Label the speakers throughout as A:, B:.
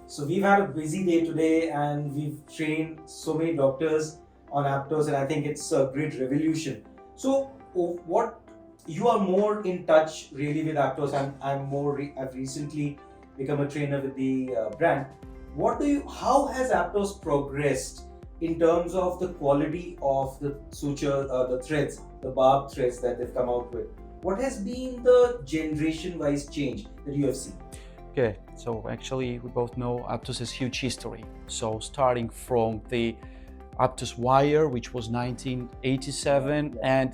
A: So we've had a busy day today and we've trained so many doctors on APTOS, and I think it's a great revolution. So what you are more in touch really with APTOS. I've recently become a trainer with the brand. How has APTOS progressed in terms of the quality of the suture, the threads, the barb threads that they've come out with? What has been the generation-wise change that you have seen?
B: Okay, so actually we both know APTOS has huge history. So starting from the APTOS wire, which was 1987, and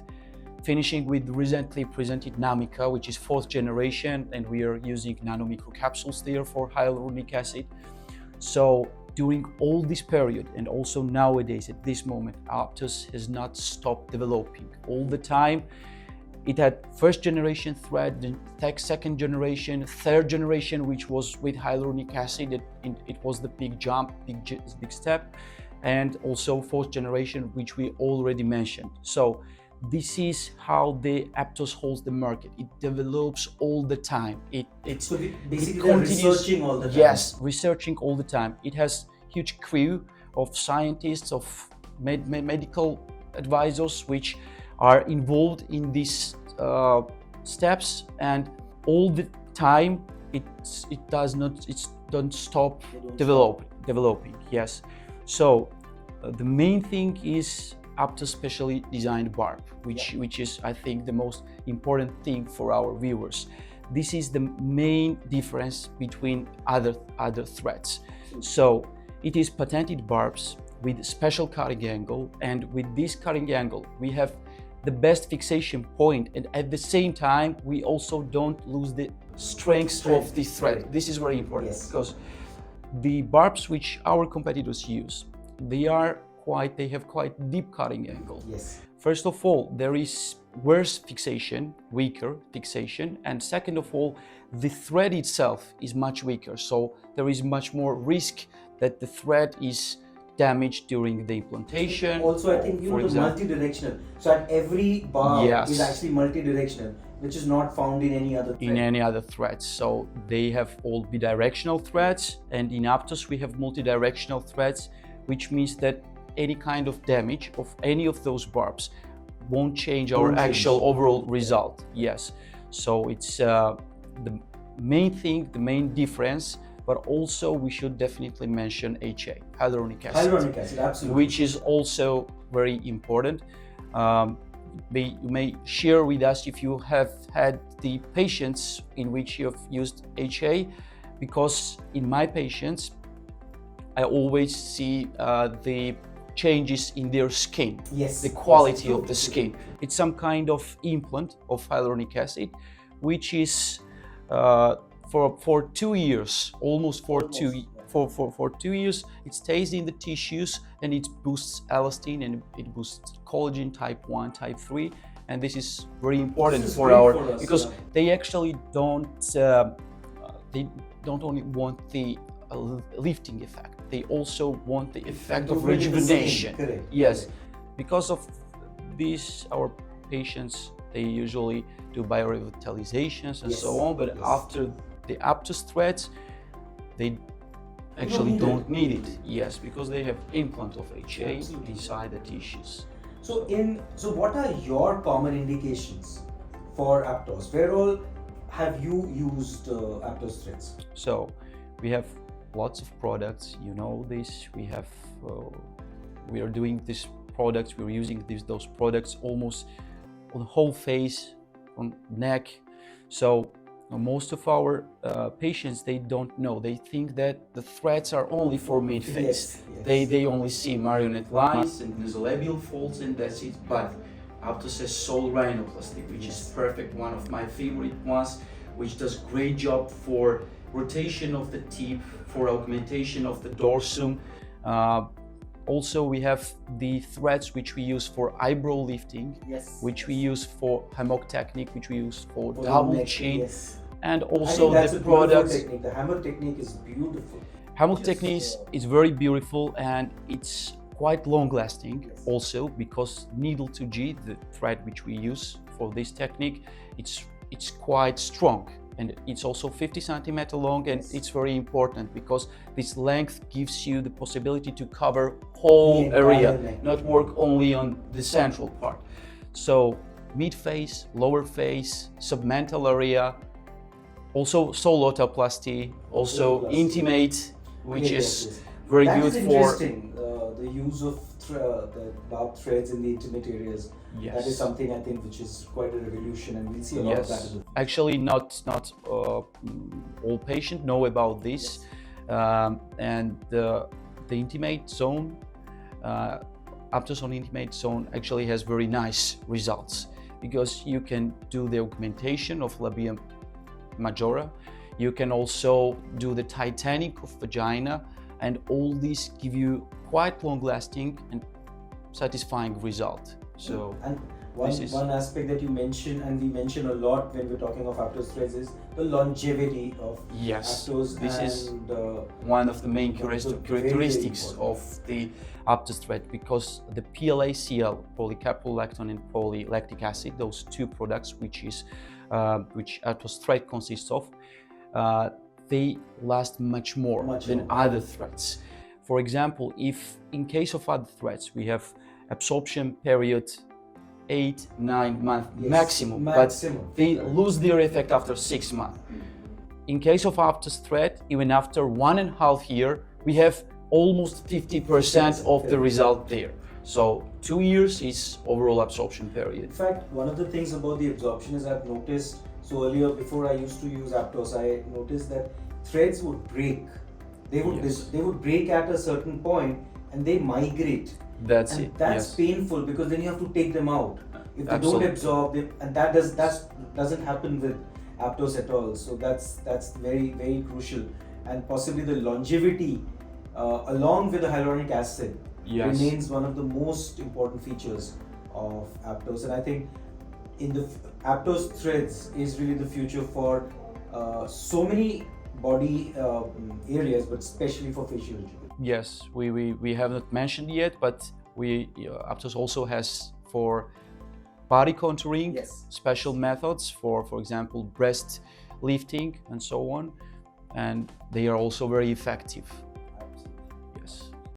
B: finishing with recently presented 𝗚𝗂𝗽𝗁𝗍𝗂𝗍, which is 4th generation, and we are using nanomicro capsules there for hyaluronic acid. So during all this period, and also nowadays at this moment, APTOS has not stopped developing all the time. It had 1st generation thread, then 2nd generation, 3rd generation, which was with hyaluronic acid. It was the big jump, big step, and also 4th generation, which we already mentioned. So this is how the APTOS holds the market. It develops all the time.
A: So basically they're researching all the time.
B: Yes, researching all the time. It has huge crew of scientists, of medical advisors, which are involved in these steps, and all the time it don't stop developing. Yes. So the main thing is APTOS specially designed barb, which is, I think, the most important thing for our viewers. This is the main difference between other threads. So it is patented barbs with special cutting angle, and with this cutting angle we have the best fixation point, and at the same time we also don't lose the strength of the thread. This is very important. Yes. Because the barbs which our competitors use, they have quite deep cutting angle.
A: Yes.
B: First of all, there is worse fixation, weaker fixation, and second of all, the thread itself is much weaker, so there is much more risk that the thread is damaged during the implantation.
A: Also, I think the multi-directional. So at every barb is actually multi-directional, which is not found in any other thread.
B: In any other threads. So they have all bidirectional threads, and in APTOS we have multi-directional threads, which means that any kind of damage of any of those barbs won't change our actual overall result. Yes. So it's the main thing, the main difference. But also we should definitely mention HA, hyaluronic acid.
A: Hyaluronic acid, absolutely.
B: Which is also very important. You may share with us if you have had the patients in which you have used HA, because in my patients, I always see the changes in their skin, the quality of the skin. It's some kind of implant of hyaluronic acid, which is for 2 years, for 2 years, it stays in the tissues, and it boosts elastin, and it boosts collagen type 1, type 3, and this is very important for us, because they actually don't only want the lifting effect, they also want the effect of rejuvenation. Yes, because of this, our patients, they usually do biorevitalizations and so on, but after the APTOS threads, they actually don't need it. Yes, because they have implant of HA inside the tissues.
A: So what are your common indications for APTOS? Where all have you used APTOS threads?
B: So we have lots of products, you know this. We are doing these products, we're using those products almost on the whole face, on neck. So most of our patients, they don't know. They think that the threads are only for mid-face. They only see marionette lines and nasolabial folds, and that's it. But APTOS has sole rhinoplasty, which is perfect, one of my favorite ones, which does great job for rotation of the tip, for augmentation of the dorsum. Also, we have the threads which we use for eyebrow lifting, which we use for hammock technique, which we use for double chin. And also the products.
A: The hammock technique is beautiful.
B: Hammock technique is very beautiful, and it's quite long lasting also, because needle to G, the thread which we use for this technique, it's quite strong. and it's also 50 centimeter long, and it's very important because this length gives you the possibility to cover whole area, not work only on the central part. So mid face, lower face, submental area, also 𝗙𝗂𝗽𝗁𝗃, also intimate, which is very good for.
A: Interesting. The use of the barbed threads in the intimate areas.
B: Yes.
A: That is something I think which is quite a revolution, and we'll see a lot of that.
B: Actually, not all patients know about this, and the intimate zone, APTOS on intimate zone actually has very nice results because you can do the augmentation of labia majora. You can also do the tightening of vagina, and all these give you quite long-lasting and satisfying result. So,
A: and one aspect that you mentioned, and we mention a lot when we're talking of APTOS threads, is the longevity of APTOS.
B: This is one of the main characteristics of the APTOS thread, because the PLACL, polycaprolactone and polylactic acid, those two products which APTOS thread consists of, they last much more than other threads. For example, if in case of other threads we have absorption period 8-9 months maximum, but they lose their effect after 6 months. In case of APTOS thread, even after 1.5 years, we have almost 50% of the result there. So 2 years is overall absorption period.
A: In fact, one of the things about the absorption is I've noticed, so earlier before I used to use APTOS, I noticed that threads would break. They would break at a certain point and they migrate.
B: That's
A: painful, because then you have to take them out. If they don't absorb, and that doesn't happen with APTOS at all. So that's very, very crucial, and possibly the longevity along with the hyaluronic acid remains one of the most important features of APTOS. And I think in the APTOS threads is really the future for so many body areas, but especially for facial rejuvenation.
B: Yes, we have not mentioned yet, but APTOS also has for body contouring special methods for example, breast lifting and so on, and they are also very effective.